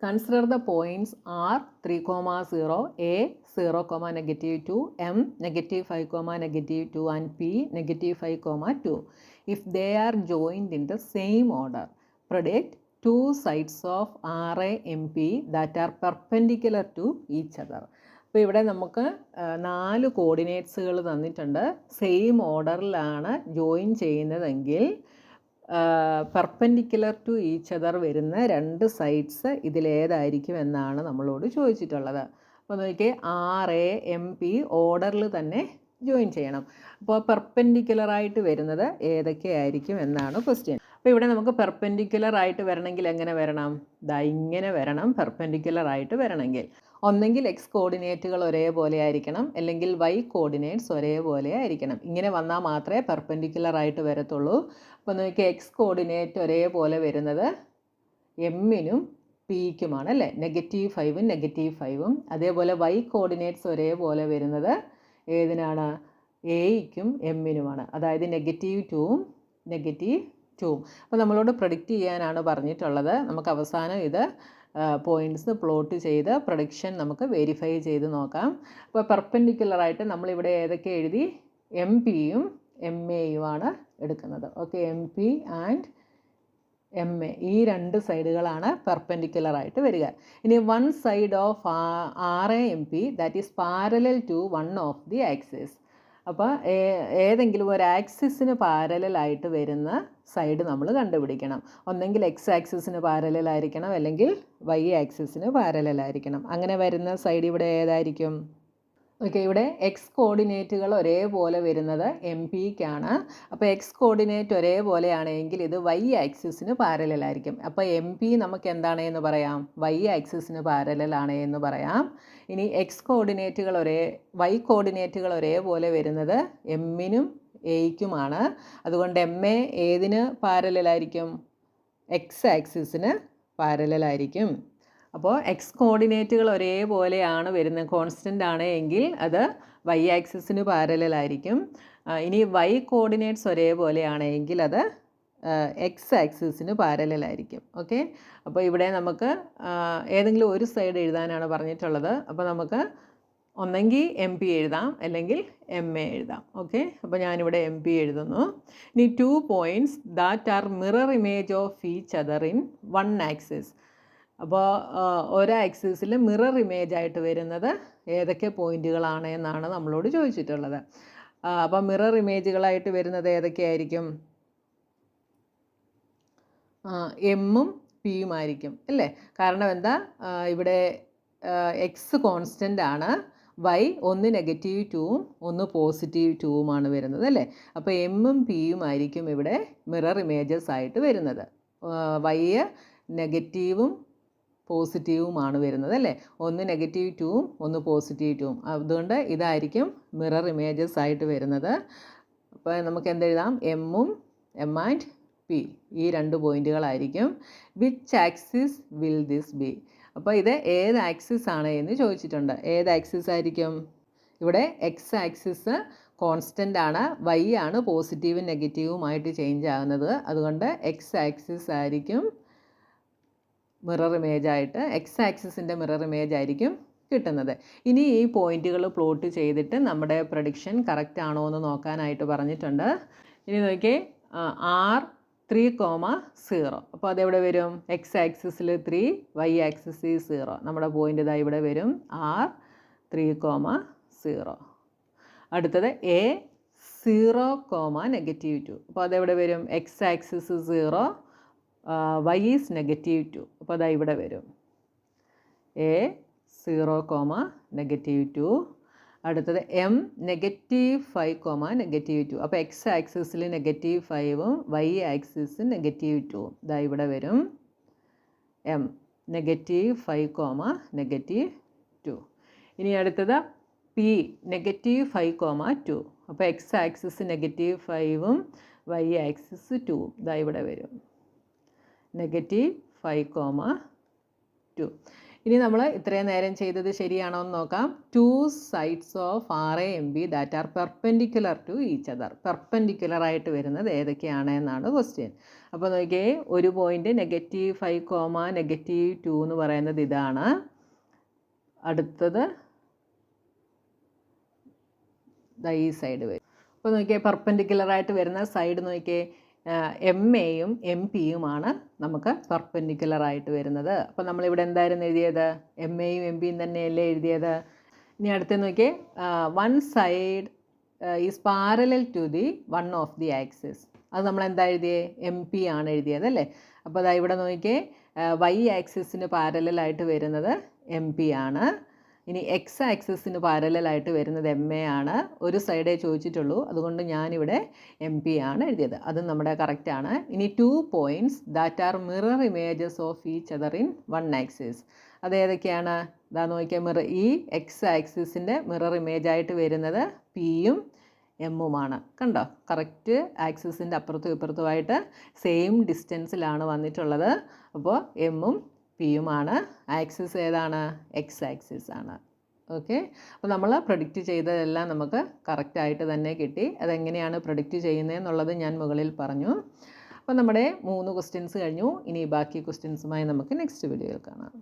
Consider the points R 3, 0, A 0, -2, M -5, -2 and P -5, 2. If they are joined in the same order, predict two sides of RAMP that are perpendicular to each other. അപ്പോൾ ഇവിടെ നമുക്ക് 4 കോർഡിനേറ്റ്സുകൾ തന്നിട്ടുണ്ട്. Same ഓർഡറിലാണ് join ചെയ്യുന്നതെങ്കിൽ perpendicular to each other വരുന്ന 2 sides ഇതിലേതായിരിക്കും എന്നാണ് നമ്മളോട് ചോദിച്ചിട്ടുള്ളത്. അപ്പോൾ നോക്കിയേ RAMP ഓർഡറിൽ തന്നെ ജോയിൻ ചെയ്യണം. അപ്പോൾ പെർപെൻഡിക്കുലറായിട്ട് വരുന്നത് ഏതൊക്കെയായിരിക്കും എന്നാണ് ക്വസ്റ്റ്യൻ. അപ്പോൾ ഇവിടെ നമുക്ക് പെർപെൻഡിക്കുലറായിട്ട് വരണമെങ്കിൽ എങ്ങനെ വരണം? ഇങ്ങനെ വരണം. പെർപെൻഡിക്കുലറായിട്ട് വരണമെങ്കിൽ ഒന്നെങ്കിൽ എക്സ് കോർഡിനേറ്റുകൾ ഒരേപോലെ ആയിരിക്കണം, അല്ലെങ്കിൽ വൈ കോർഡിനേറ്റ്സ് ഒരേപോലെ ആയിരിക്കണം. ഇങ്ങനെ വന്നാൽ മാത്രമേ പെർപെൻഡിക്കുലറായിട്ട് വരത്തുള്ളൂ. അപ്പോൾ നോക്കിയാൽ എക്സ് കോർഡിനേറ്റ് ഒരേപോലെ വരുന്നത് എമ്മിനും പിക്കുമാണ് അല്ലേ, -5ഉം -5ഉം. അതേപോലെ വൈ കോർഡിനേറ്റ്സ് ഒരേപോലെ വരുന്നത് ഏതിനാണ്? എയ്ക്കും എമ്മിനുമാണ്, അതായത് -2ഉം -2ഉം. അപ്പോൾ നമ്മളോട് പ്രഡിക്റ്റ് ചെയ്യാനാണ് പറഞ്ഞിട്ടുള്ളത്. നമുക്ക് അവസാനം ഇത് പോയിൻറ്റ്സ് പ്ലോട്ട് ചെയ്ത് പ്രൊഡിക്ഷൻ നമുക്ക് വെരിഫൈ ചെയ്ത് നോക്കാം. അപ്പോൾ പെർപെൻഡിക്കുലറായിട്ട് നമ്മളിവിടെ ഏതൊക്കെ എഴുതി? എം പിയും എം എയുമാണ് എടുക്കുന്നത്. Okay, M P and M A ഈ 2 സൈഡുകളാണ് പെർപെൻഡിക്കുലറായിട്ട് വരിക. ഇനി one side of RAMP that is parallel to one of the axis. അപ്പോൾ ഏതെങ്കിലും ഒരു ആക്സിസിന് പാരലായിട്ട് വരുന്ന സൈഡ് നമ്മൾ കണ്ടുപിടിക്കണം. ഒന്നെങ്കിൽ എക്സ് ആക്സിസിന് പാരലായിരിക്കണം, അല്ലെങ്കിൽ വൈ ആക്സിസിന് പാരലായിരിക്കണം. അങ്ങനെ വരുന്ന സൈഡ് ഇവിടെ ഏതായിരിക്കും? ഓക്കെ, ഇവിടെ എക്സ് കോർഡിനേറ്റുകൾ ഒരേപോലെ വരുന്നത് എം പിക്കാണ്. അപ്പോൾ എക്സ് കോർഡിനേറ്റ് ഒരേപോലെയാണെങ്കിൽ ഇത് വൈ ആക്സിസിന് പാരലായിരിക്കും. അപ്പോൾ എം പി നമുക്ക് എന്താണ് എന്ന് പറയാം? വൈ ആക്സിസിന് പാരലാണ് എന്ന് പറയാം. ഇനി എക്സ് കോർഡിനേറ്റുകൾ വൈ കോർഡിനേറ്റുകൾ ഒരേപോലെ വരുന്നത് എമ്മിനും എയ്ക്കുമാണ്. അതുകൊണ്ട് എം എ ഏതിന് പാരലായിരിക്കും? എക്സ് ആക്സിസിന് പാരലായിരിക്കും. അപ്പോൾ എക്സ് കോർഡിനേറ്റുകൾ ഒരേപോലെയാണ് വരുന്നത്, കോൺസ്റ്റൻ്റ് ആണ് എങ്കിൽ അത് വൈ ആക്സിസിന് പാരലായിരിക്കും. ഇനി വൈ കോർഡിനേറ്റ്സ് ഒരേപോലെയാണെങ്കിൽ അത് എക്സ് ആക്സിസിന് പാരലായിരിക്കും. ഓക്കെ, അപ്പോൾ ഇവിടെ നമുക്ക് ഏതെങ്കിലും ഒരു സൈഡ് എഴുതാനാണ് പറഞ്ഞിട്ടുള്ളത്. അപ്പോൾ നമുക്ക് ഒന്നെങ്കിൽ എം പി എഴുതാം, അല്ലെങ്കിൽ എം എ എഴുതാം. ഓക്കെ, അപ്പോൾ ഞാനിവിടെ എം പി എഴുതുന്നു. ഇനി 2 points that are mirror image of each other in one axis. അപ്പോൾ ഒരു ആക്സിസിൽ മിറർ ഇമേജ് ആയിട്ട് വരുന്നത് ഏതൊക്കെ പോയിൻറ്റുകളാണ് എന്നാണ് നമ്മളോട് ചോദിച്ചിട്ടുള്ളത്. അപ്പോൾ മിറർ ഇമേജുകളായിട്ട് വരുന്നത് ഏതൊക്കെയായിരിക്കും? എമ്മും പിയും ആയിരിക്കും അല്ലേ. കാരണം എന്താ? ഇവിടെ എക്സ് കോൺസ്റ്റൻ്റ് ആണ്, വൈ ഒന്ന് -2ഉം ഒന്ന് +2ഉമാണ് വരുന്നത് അല്ലേ. അപ്പോൾ എമ്മും പിയും ആയിരിക്കും ഇവിടെ മിറർ ഇമേജസ് ആയിട്ട് വരുന്നത്. വൈ നെഗറ്റീവും പോസിറ്റീവുമാണ് വരുന്നത് അല്ലേ. ഒന്ന് -2ഉം ഒന്ന് +2ഉം. അതുകൊണ്ട് ഇതായിരിക്കും മിറർ ഇമേജസ് ആയിട്ട് വരുന്നത്. അപ്പോൾ നമുക്ക് എന്തെഴുതാം? എമ്മും എം ആൻഡ് പി ഈ 2 പോയിൻറ്റുകളായിരിക്കും. Which axis will this be? അപ്പോൾ ഇത് ഏത് ആക്സിസ് ആണ് എന്ന് ചോദിച്ചിട്ടുണ്ട്. ഏത് ആക്സിസ് ആയിരിക്കും? ഇവിടെ എക്സ് ആക്സിസ് കോൺസ്റ്റൻ്റ് ആണ്, വൈ ആണ് പോസിറ്റീവും നെഗറ്റീവുമായിട്ട് ചേഞ്ച് ആകുന്നത്. അതുകൊണ്ട് എക്സ് ആക്സിസ് ആയിരിക്കും മിറർ ഇമേജ് ആയിട്ട്, എക്സ് ആക്സിസിൻ്റെ മിറർ ഇമേജ് ആയിരിക്കും കിട്ടുന്നത്. ഇനി ഈ പോയിൻറ്റുകൾ പ്ലോട്ട് ചെയ്തിട്ട് നമ്മുടെ പ്രഡിക്ഷൻ കറക്റ്റ് ആണോ എന്ന് നോക്കാനായിട്ട് പറഞ്ഞിട്ടുണ്ട്. ഇനി നോക്കിയേ, R 3, 0. അപ്പോൾ അതെവിടെ വരും? എക്സ് ആക്സിസിൽ 3, വൈ ആക്സിസിൽ 0. നമ്മുടെ പോയിൻ്റ് ഇതാ ഇവിടെ വരും, R 3, 0. അടുത്തത് A 0, -2. അപ്പോൾ അതെവിടെ വരും? X axis 0, Y is -2. അപ്പോൾ അതാ ഇവിടെ വരും A 0, -2. അടുത്തത് M -5, -2. അപ്പോൾ എക്സ് ആക്സിസിൽ -5ഉം വൈ ആക്സിസ് -2ഉം. ഇതാ ഇവിടെ വരും M -5, -2. ഇനി അടുത്തത് P -5, 2. അപ്പോൾ എക്സ് ആക്സിസ് -5ഉം വൈ ആക്സിസ് 2ഉം. ഇതാ ഇവിടെ വരും -5, 2. ഇനി നമ്മൾ ഇത്രയും നേരം ചെയ്തത് ശരിയാണോ എന്ന് നോക്കാം. 2 sides of RAMP that are perpendicular to each other. Perpendicular ആയിട്ട് വരുന്നത് ഏതൊക്കെയാണ് എന്നാണ് ക്വസ്റ്റ്യൻ. അപ്പോൾ നോക്കിയേ ഒരു പോയിൻ്റ് -5, -2 എന്ന് പറയുന്നത് ഇതാണ്. അടുത്തത് ഈ സൈഡ് വരും. അപ്പോൾ നോക്കിയേ പെർപെൻഡിക്കുലറായിട്ട് വരുന്ന സൈഡ് നോക്കിയേ എം എയും എം പിയുമാണ് നമുക്ക് പെർപെൻഡിക്കുലറായിട്ട് വരുന്നത്. അപ്പോൾ നമ്മളിവിടെ എന്തായിരുന്നു എഴുതിയത്? എം എയും എം പിയും തന്നെയല്ലേ എഴുതിയത്. ഇനി അടുത്ത് നോക്കിയേ one side is parallel to the one of the axis. അത് നമ്മൾ എന്താ എഴുതിയേ? എം പി ആണ് എഴുതിയത് അല്ലേ. അപ്പോൾ അതാ ഇവിടെ നോക്കിയേ വൈ ആക്സിസിന് പാരലലായിട്ട് വരുന്നത് എം പി ആണ്. ഇനി എക്സ് ആക്സിസിന് പാരലലായിട്ട് വരുന്നത് എം എ ആണ്. ഒരു സൈഡേ ചോദിച്ചിട്ടുള്ളൂ, അതുകൊണ്ട് ഞാനിവിടെ എം പി ആണ് എഴുതിയത്. അതും നമ്മുടെ കറക്റ്റാണ്. ഇനി 2 points that are mirror images of each other in one axis. അതേതൊക്കെയാണ്? ഇതാ നോക്കിയാൽ ഈ എക്സ് ആക്സിസിൻ്റെ മിറർ ഇമേജായിട്ട് വരുന്നത് പിയും എമ്മുമാണ്. കണ്ടോ? കറക്റ്റ് ആക്സിസിൻ്റെ അപ്പുറത്തും ഇപ്പുറത്തുമായിട്ട് സെയിം ഡിസ്റ്റൻസിലാണ് വന്നിട്ടുള്ളത്. അപ്പോൾ എമ്മും പിയുമാണ്. ആക്സിസ് ഏതാണ്? എക്സ് ആക്സിസ് ആണ്. ഓക്കെ, അപ്പോൾ നമ്മൾ പ്രഡിക്റ്റ് ചെയ്തതെല്ലാം നമുക്ക് കറക്റ്റായിട്ട് തന്നെ കിട്ടി. അതെങ്ങനെയാണ് പ്രഡിക്റ്റ് ചെയ്യുന്നതെന്നുള്ളത് ഞാൻ മുകളിൽ പറഞ്ഞു. അപ്പോൾ നമ്മുടെ 3 ക്വസ്റ്റ്യൻസ് കഴിഞ്ഞു. ഇനി ബാക്കി ക്വസ്റ്റ്യൻസുമായി നമുക്ക് നെക്സ്റ്റ് വീഡിയോയിൽ കാണാം.